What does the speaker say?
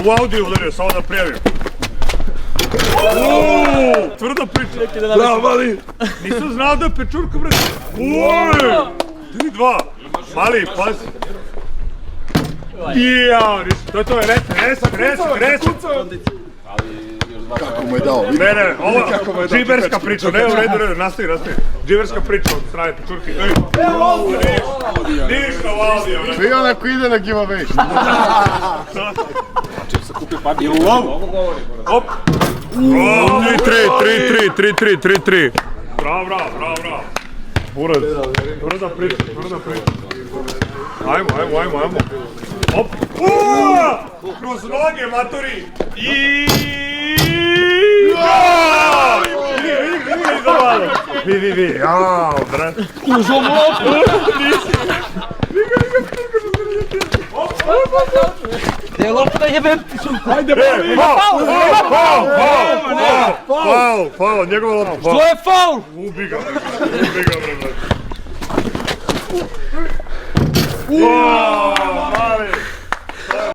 U Audiju udario, samo da prijavim. Tvrdo priča. Bravo, Mali. Nisam znao da je pečurka, brate. 3-2. Mali, pazi. Jao, to je to, reset. Kako mu je dao? Ne, ovo je džiberska priča, ne, u redu, nastavi. Džiberska priča od strane pečurke. Ništa u Audiju. Svi onako ide na giveaway. Hop. 3-3. Bravo. Tvrda priča. Ajmo. Hop. Kroz noge, matori. Vi. Jao, brate. Uzom lopu! Gdje je lopu da jebem? Ajde, faul, njegova lopa. Što je faul? Ubi ga, brate.